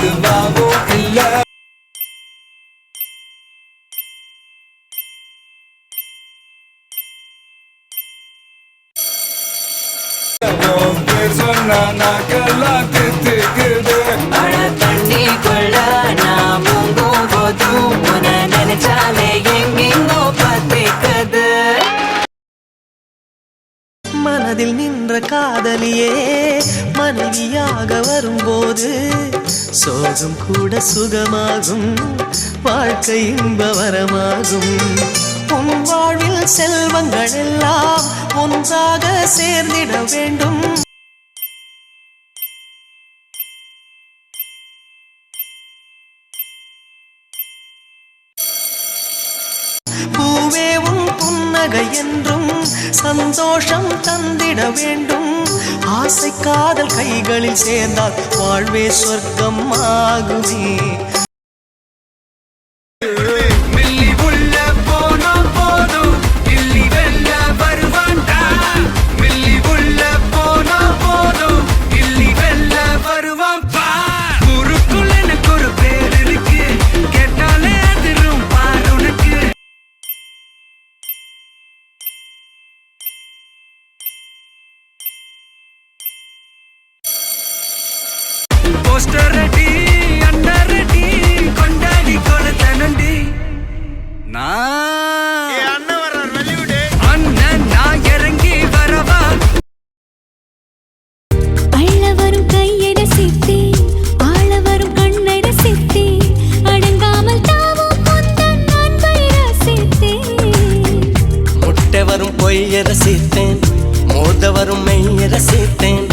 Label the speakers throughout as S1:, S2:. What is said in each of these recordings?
S1: அதுவாவும் இல்ல. சொன்னா நாக்கெல்லாம் தித்துக்குது.
S2: மழை தண்ணிக்குள்ள நான் முங்கும் போதும் உன்னை நினைச்சாலே எங்கெங்கோ பத்திக்குது. மனதில் நின்ற காதலியே மனைவியாக வரும்போது சோகம் கூட சுகமாகும், வாழ்க்கை இன்பவரமாகும். உன் வாழ்வில் செல்வங்கள் எல்லாம் ஒன்றாக சேர்ந்திட வேண்டும். பூவே உன் புன்னகை என்றும் சந்தோஷம் தந்திட வேண்டும். ஆசை காதல் கைகளில் சேர்ந்தால் வாழ்வே சொர்க்கம் ஆகுமே. போஸ்டரடி அண்டரடி கொண்டாடி கொளுத்தனண்டி நான் அண்ணன் வர்றார் வெளியூடு அண்ணன் நான் இறங்கி வரவா.
S3: அள்ள வரும் கையை ரசித்தே ஆள வரும் கண்ணை ரசித்தே அடங்காமல் தாவும் முந்தன் அன்பை ரசித்தேன்.
S2: முட்டை வரும் பொய்யை ரசித்தேன், மோத வரும் மெய்யை ரசித்தேன்.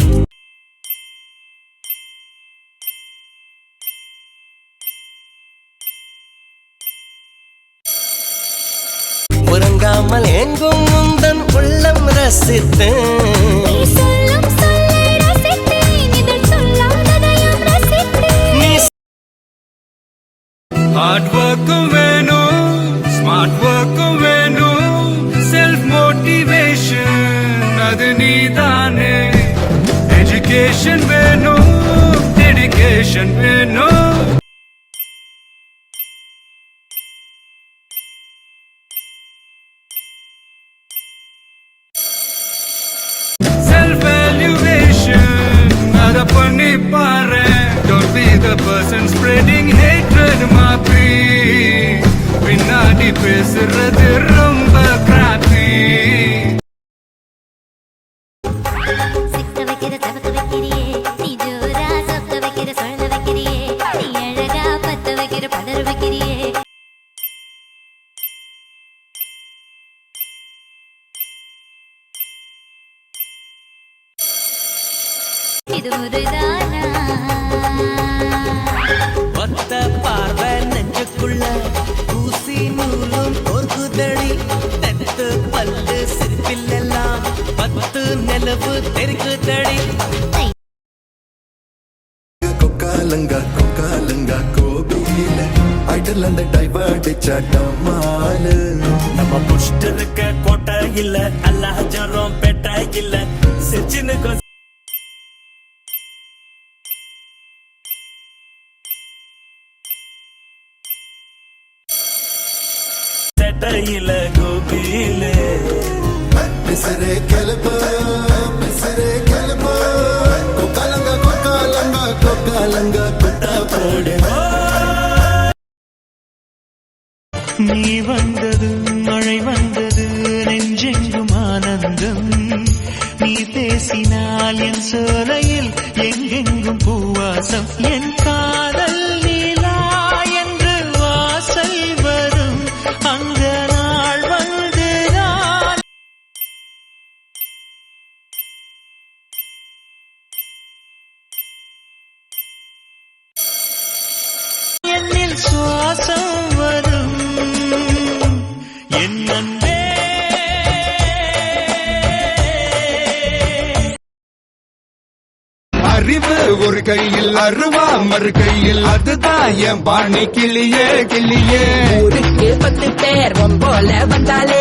S2: உறங்காமல் எங்கும் முந்தன் உள்ளம் ரசித்தேன்.
S1: ஹார்ட் ஒர்க்கும் வேணும், ஸ்மார்ட் ஒர்க்கும் வேணும், செல்ஃப் மோட்டிவேஷன் அது நீதானே. எஜுகேஷன் வேணும், டெடிகேஷன் வேணும். பண்ணி பாரு. Don't be the person spreading hatred மாப்பி. பின்னாடி பேசுறது ரொம்ப கிராப்பி.
S3: சிக்க வைக்கிற தவக்க வைக்கிறியே நீ ஜோரா சொக்க வைக்கிற சொல்ல வைக்கிறியே நீ அழகா பத்த வைக்கிற பதற வைக்கிறியே. இது ஒரு தானா
S2: ஒத்த பார்வை நெஞ்சுக்குள்ள ஊசி நூலும் ஒர்க்குதடி. தெத்து பல்லு சிரிப்பிலெல்லாம் 10 நிலவு தெரிக்குதடி.
S4: கொக்காலங்கா கொக்காலங்கா கோபியில ஐடல் அந்த டைவர்ட் சட்டமாலு.
S5: நம்ம புஷ்டு இருக்க கோட்டை இல்ல, அல்லாஹ் ஜரம் பெட்டை இல்ல, சிச்சினுக்கு செட்டையில கோபியில.
S4: பிசரே கெலுப்பு பிசரே கெலுப்பு கொக்காலங்கா கொக்காலங்கா கொக்காலங்கா கொட்டா போடு.
S5: நீ வந்தது மழை வந்தது நெஞ்செங்கும் ஆனந்தம். நீ பேசினால் என் சோலையில் எங்கெங்கும் பூவாசம். என் காதல் நீலா என்று வாசல் வரும் அந்த நாள் வந்து நான் என்னில் சுவாசம் வரும். என் அன்பே
S1: அறிவு ஒரு கையில் அருவா மறு கையில், அதுதான் என் பாணி. கிளியே கிளியே
S6: ஊருக்கு 10 பேர் போல வந்தாலே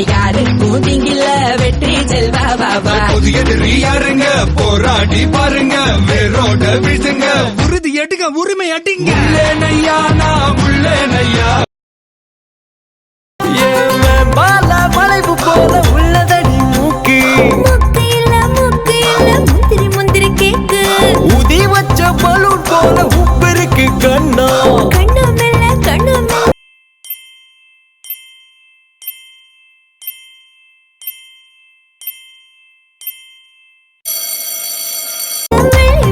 S6: யாருக்கும் திங்கில்ல வெற்றி செல்வா பாபா.
S1: புதிய எதிரி யாருங்க போராடி பாருங்க வேரோட வீசுங்க உறுதி எடுங்க உரிமை அடிங்க உள்ளேனையா நான் உள்ளேனையா
S2: பால வளைவு போல உள்ளதடி மூக்கு
S3: முக்கு இல்ல முந்திரி முந்திரி கேக்கு
S2: உதி வச்ச பலூன் போல உப்பு இருக்கு கண்ணா
S3: கண்ணு மெல்ல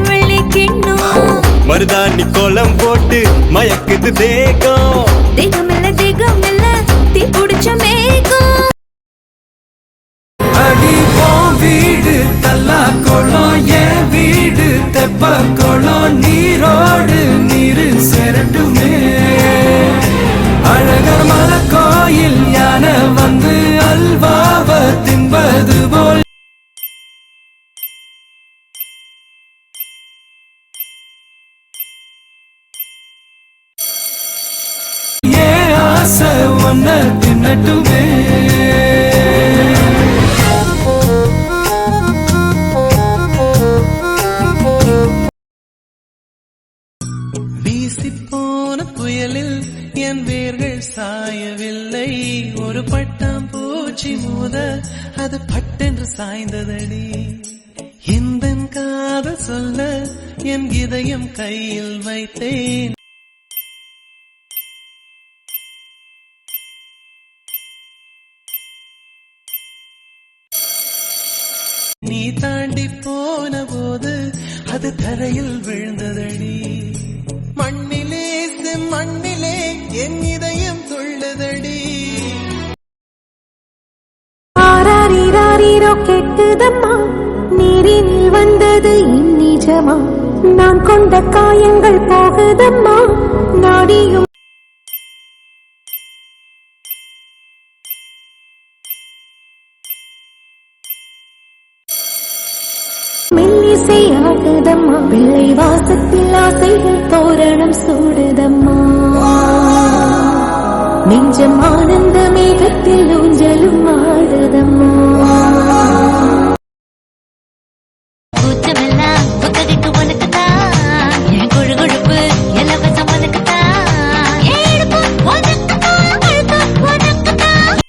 S3: வெள்ளி கிண்ணம்
S2: மருதாணி கோலம் போட்டு மயக்குது தேகம்
S3: தேகம் இல்ல தீ புடிச்ச மேகம்
S1: அடி போ வீடு தல்லா குளம் என் வீடு தெப்ப குளம் நீரோடு நீரு செரட்டுமே அழகர் மலை கோயில் யானை வந்து அல்வாவ தின்பது போல் ஏன் ஆசை ஒன்ன தின்னட்டுமே
S7: வீசிப்போன புயலில் என் வேர்கள் சாயவில்லை ஒரு பட்டாம் பூச்சி மோத அது பட்டென்று சாய்ந்ததடி எந்த காதல் சொல்ல என் இதயம் கையில் வைத்தேன் நீ தாண்டி போன போது அது தரையில் விழுந்ததடி மண்ணிலே மண்ணிலே என் இதயம் துள்ளதடி
S8: ஆராரீராரீரோ கெட்டுதம்மா நீரில் வந்தது இந்நிஜமா நான் கொண்ட காயங்கள் போகுதம்மா நாடியும் மெல்லிசை ஆகுதம்மா பிள்ளை வாசத்தில் ஆசைகள் தோரணம் சூடுதம்மா நெஞ்சம் ஆனந்த மேகத்தில் ஊஞ்சலும் ஆடுதம்மா
S3: கூச்சமெல்லாம் புத்தகிட்டு உனக்குத்தான் என் கொழுகொழுப்பு இலவசம் உனக்குத்தான் எடுப்பு உனக்குத்தான் அழுப்பு உனக்குத்தான்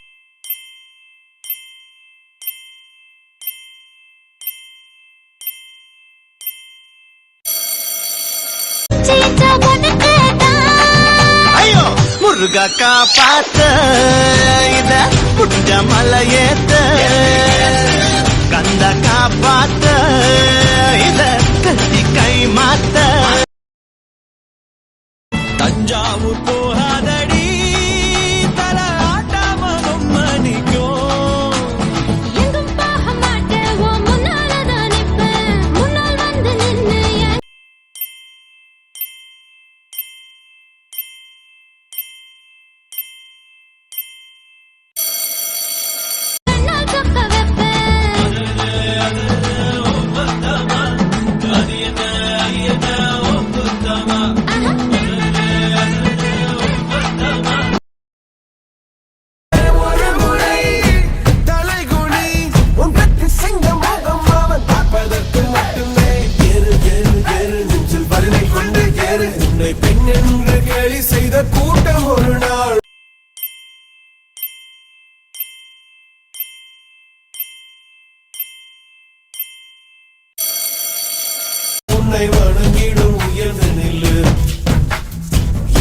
S3: சீச்சா உனக்குத்தான்
S2: ஐயோ முருகக்கா பார்த்த இத புட்ட மலையேத்த கந்தக்கா பார்த்த இத கத்தி கை மாத்த தஞ்சாவூர் போகாதடி தல ஆட்டாம மணிக்கும்
S3: எங்கும் போக மாட்டேன் உன் முன்னாலதான் நிப்பேன் முன்னால் வந்து நின்னு என் கண்ணால் சொக்க வைப்பேன்
S4: தலைகுனி உன் வெற்றி சிங்க முகம் அவன் பார்ப்பதற்கு மட்டுமே ஏறு ஏறு ஏறு நெஞ்சில் வலிமை கொண்டு ஏறு உன்னை பெண் என்று கேலி செய்த கூட்டம் ஒரு நாள் உன்னை வணங்கிடும் உயர்ந்து நில்லு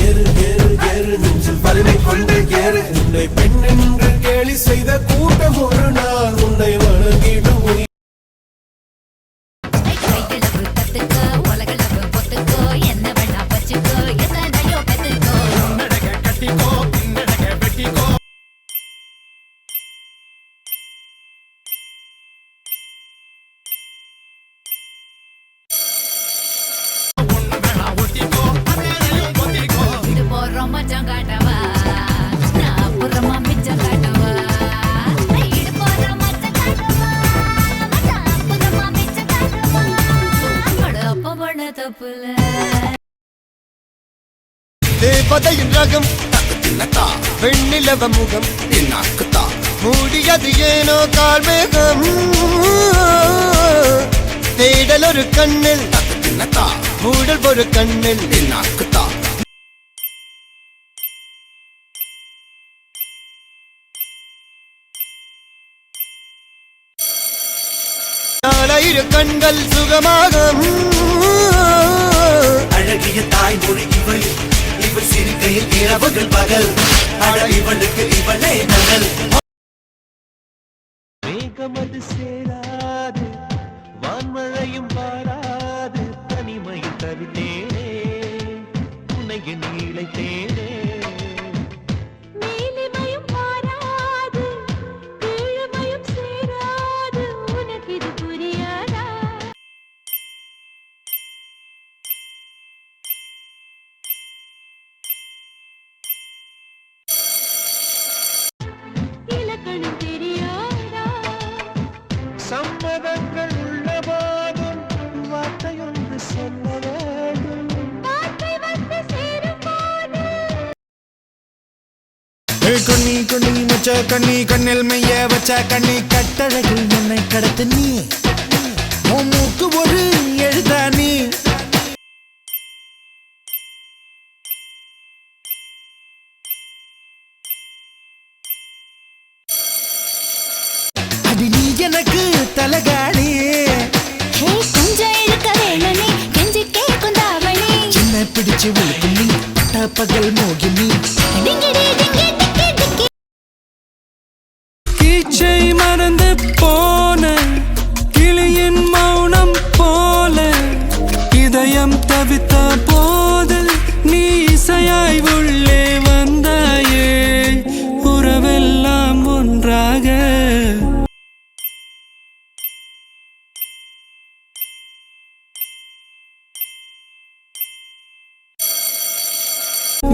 S4: ஏறு ஏறு ஏறு நெஞ்சில் வலிமை கொண்டு ஏறு உன்னை பெண் என்று கேலி செய்த கூட்டம் ஒரு நாள் உன்னை வணங்கிடும்
S3: கைகளவு கத்துக்கோ உலகளவு பொத்துக்கோ என்ன வேணா வச்சுக்கோ எத்தனையோ பெத்துக்கோ இது போறோம் மச்சான் காட்டவா நான் அப்புறமா மிச்சம் காட்டவா இது போறோம் மச்சான் காட்டவா மச்சான் அப்புறமா மிச்சம் காட்டவா அட அப்ப பண்ண தப்புல
S2: தேவதையின் ரகம் வெண்ணிலவ முகம் மூடியது ஏனோ கார்மேகம் தேடல் ஒரு கண்ணில் மூடல் ஒரு கண்ணில் இரு கண்கள் சுகமாக
S5: அழகிய தாய்மொழி இவள் இவள் சிரிக்கையில் இரவுகள் பகல் அழ இவளுக்கு இவளே நகல்
S7: மேகமது சேராது வான்மழையும் வாராது தனிமையில் தவித்தேனே உன்னைய நீளைத்தேனே
S8: மேலிமையும் மாறாது கீழ்மையும் சேராது உனக்கு இது புரியாதா இலக்கணம் தெரியாதா
S7: சம்மதங்கள் உள்ள போதும் வார்த்தையொன்று சொல்ல வேண்டும்
S8: வார்த்தை வந்து சேரும் போது
S1: கண்ணி கண்ணி மச்ச கண்ணி கண்ணில் மெய்ய வச்ச கண்ணி கட்டழகில் என்னை கடத்து நீ உன் மூக்கு ஒரு எழுதா நீ அடி நீ எனக்கு தலகாணி
S8: ஹே கொஞ்சம் இழுக்க வேணனே கெஞ்சி கேட்கும் தாவணி
S1: சின்ன பிடிச்சு விழுக்கும் நீ பட்ட பகல் மோகினி
S8: டிங்கிடி டிங்கி டிக்கி டிக்கி
S1: கீச்சை மறந்து போன கிளியின் மௌனம் போல இதயம் தவித்த போது நீ இசையாய் உள்ளே வந்தாயே உறவெல்லாம் ஒன்றாக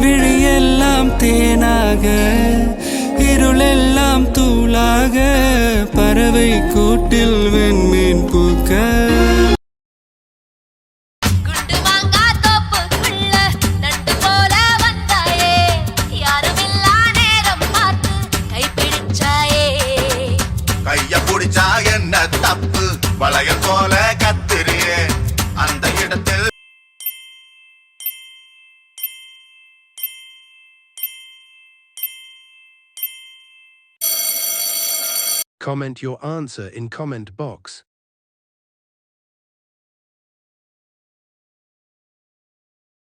S1: விழியெல்லாம் தேனாக இருளெல்லாம் தூளாக பறவை கூட்டில் வெண்மீன் பூக்க
S3: குண்டு மாங்கா தோப்புக்குள்ள நண்டு போல வந்தாயே யாருமில்லா நேரம் பார்த்து கைப்பிடிச்சாயே
S9: கைய புடிச்சா என்ன தப்பு வளையல் போல கத்திரியே அந்த இடத்தில்
S4: Comment your answer in comment box.